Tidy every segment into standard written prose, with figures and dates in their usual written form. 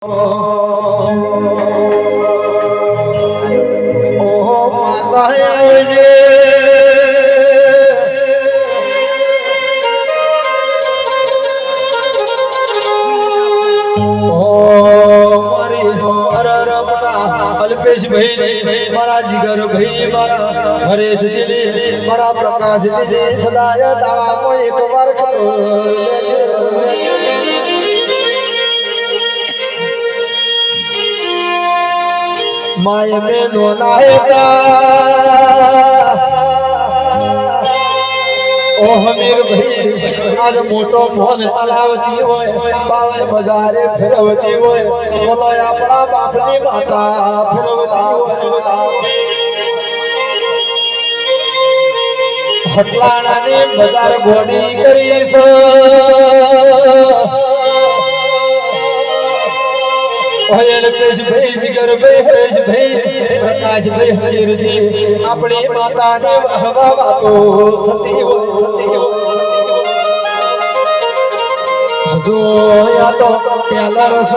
ઓહો માતા આવજે अल्पेश भाई मारा जिगर भाई मारा हरेश जी मारा प्रकाश जी सदाय दावा को एक बार करो माय में दोनायका ओ हमीर भाई आज मोटो मोन हलावती होय बावे बाजारे फिरवती होय बोलो आपड़ा बापनी माता फिरवती होय हटलाणानी बाजार घोड़ी करीस ओयल पेश भाई जिगर भाई हरेश भाई प्रकाश भाई हमीर जी अपनी माता ने हवा बातो थती हो जो या तो प्याला रस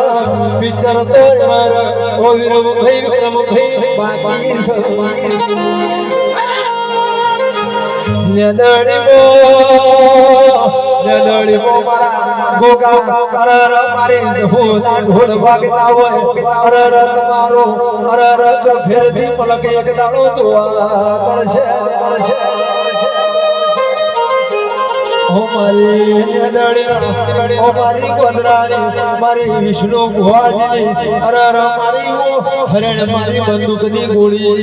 पिक्चर तो यार ओ विक्रम भाई बाकी सब नेदड़ी मो मारा गोगा करर मारी फूला ढोल वागता होय करर तुम्हारो करर जो फिर दी पलक एक दाड़ो तो तळशे ओ मारी नेदड़ी ओ मारी गोदरानी मारी विष्णु गुहाजी करर मारी हरण मारी बंदूक दी गोली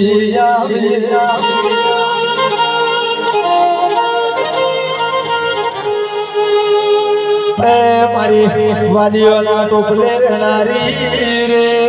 मारी वालियोला टोपले रहनारी रे